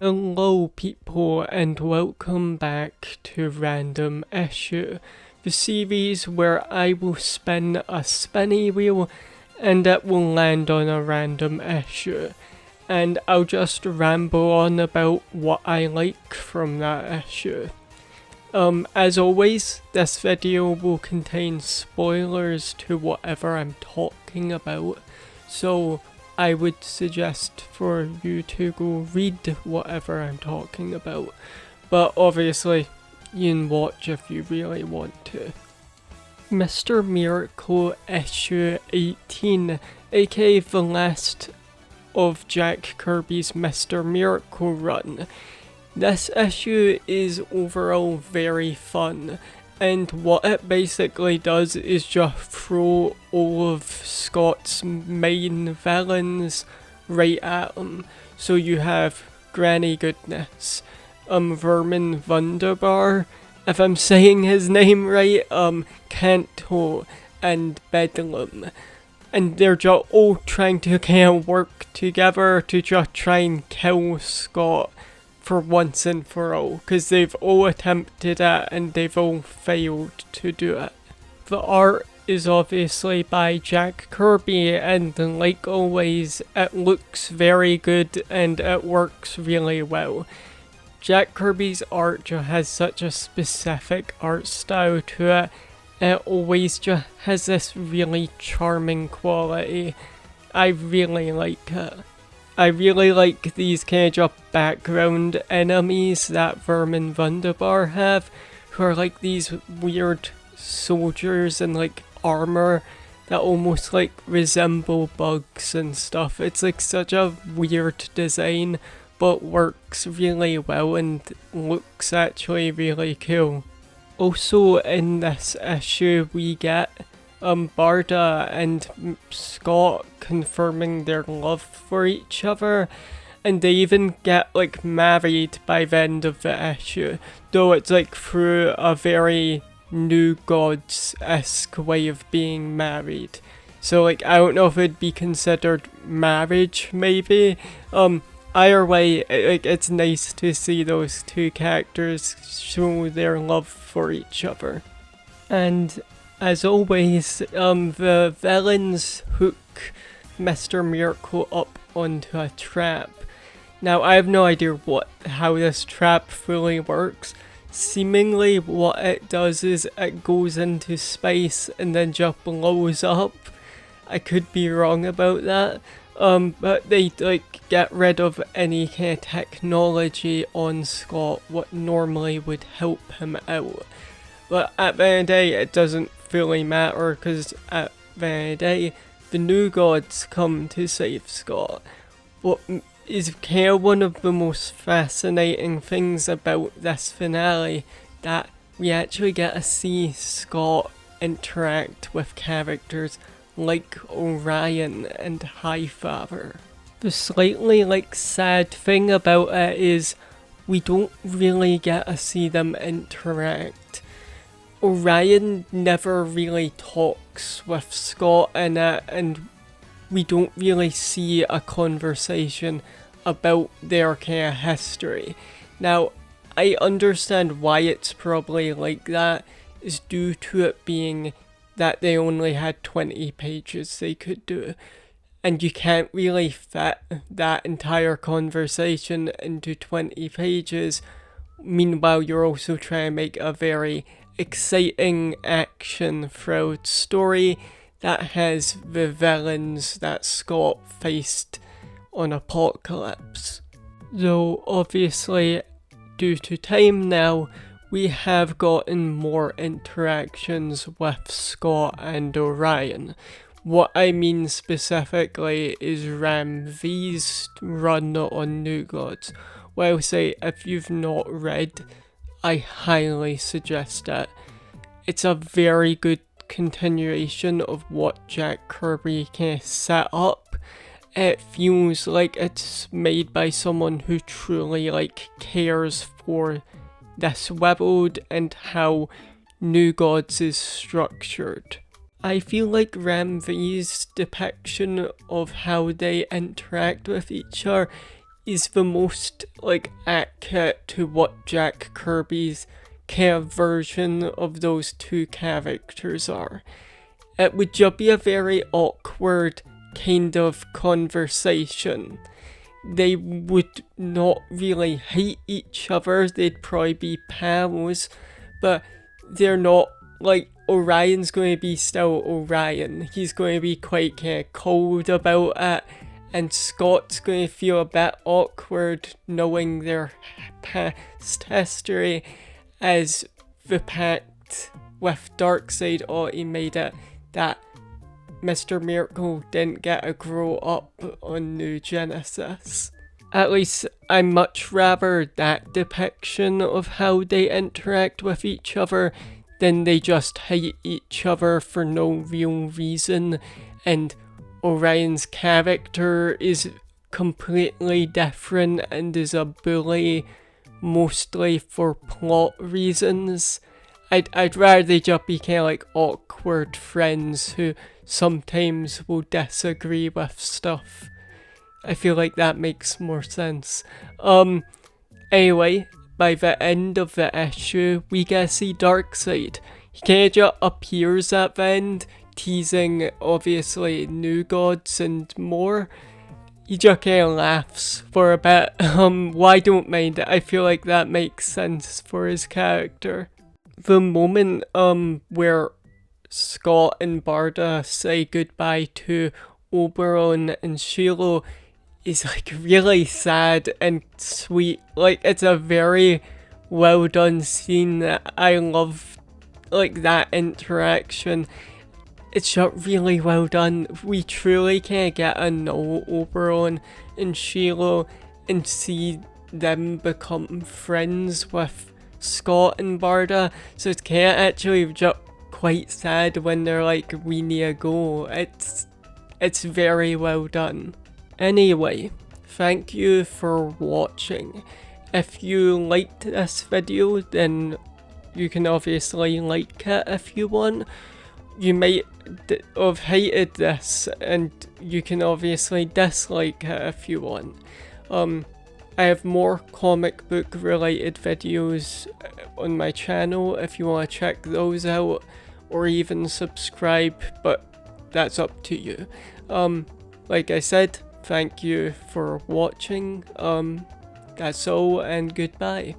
Hello people and welcome back to Random Issue, the series where I will spin a spinny wheel and it will land on a random issue, and I'll just ramble on about what I like from that issue. As always, this video will contain spoilers to whatever I'm talking about, so I would suggest for you to go read whatever I'm talking about, but obviously you can watch if you really want to. Mr. Miracle issue 18, aka the last of Jack Kirby's Mr. Miracle run. This issue is overall very fun, and what it basically does is just throw all of Scott's main villains right at him. So you have Granny Goodness, Vermin Wunderbar, if I'm saying his name right, Kanto, and Bedlam. And they're just all trying to kind of work together to just try and kill Scott for once and for all, because they've all attempted it and they've all failed to do it. The art is obviously by Jack Kirby, and like always, it looks very good and it works really well. Jack Kirby's art just has such a specific art style to it. It always just has this really charming quality. I really like it. I really like these kind of background enemies that Vermin Wunderbar have, who are like these weird soldiers in like armor that almost like resemble bugs and stuff. It's like such a weird design, but works really well and looks actually really cool. Also in this issue we get Barda and Scott confirming their love for each other, and they even get like married by the end of the issue, though it's like through a very New Gods-esque way of being married. So like I don't know if it'd be considered marriage maybe. Either way, it's nice to see those two characters show their love for each other. And as always, the villains hook Mr. Miracle up onto a trap. Now, I have no idea how this trap fully works. Seemingly, what it does is it goes into space and then just blows up. I could be wrong about that. But they get rid of any kind of technology on Scott, what normally would help him out. But at the end of the day, it doesn't fully matter, because at the end of the day, the New Gods come to save Scott. What is kind of one of the most fascinating things about this finale, that we actually get to see Scott interact with characters like Orion and Highfather. The slightly sad thing about it is we don't really get to see them interact. Orion never really talks with Scott in it, and we don't really see a conversation about their kind of history. Now, I understand why it's probably like that, is due to it being that they only had 20 pages they could do, and you can't really fit that entire conversation into 20 pages. Meanwhile, you're also trying to make a very exciting action-filled story that has the villains that Scott faced on Apocalypse. Though obviously, due to time now, we have gotten more interactions with Scott and Orion. What I mean specifically is Ram V's run on New Gods. Well, say if you've not read, I highly suggest it. It's a very good continuation of what Jack Kirby kind of set up. It feels like it's made by someone who truly cares for this world and how New Gods is structured. I feel like Ram V's depiction of how they interact with each other is the most like accurate to what Jack Kirby's kind of version of those two characters are. It would just be a very awkward kind of conversation. They would not really hate each other, they'd probably be pals, but they're not, like, Orion's going to be still Orion. He's going to be quite kind of cold about it, and Scott's going to feel a bit awkward knowing their past history, as the pact with Darkseid already made it that Mr. Miracle didn't get a grow up on New Genesis. At least I much rather that depiction of how they interact with each other than they just hate each other for no real reason, and Orion's character is completely different and is a bully mostly for plot reasons. I'd rather they just be kind of like awkward friends who sometimes will disagree with stuff. I feel like that makes more sense. Anyway, by the end of the issue, we get to see Darkseid. He kind of just appears at the end, teasing obviously new gods and more. He just kind of laughs for a bit. Why don't mind it? I feel like that makes sense for his character. The moment where Scott and Barda say goodbye to Oberon and Shiloh is like really sad and sweet. Like, it's a very well done scene. I love like that interaction. It's just really well done. We truly can get to know Oberon and Shiloh and see them become friends with Scott and Barda, so it's kind of actually just quite sad when they're like, we need to go. It's very well done. Anyway, thank you for watching. If you liked this video, then you can obviously like it if you want. You might have hated this, and you can obviously dislike it if you want. I have more comic book related videos on my channel if you want to check those out, or even subscribe, but that's up to you. Like I said, thank you for watching. That's all, and goodbye.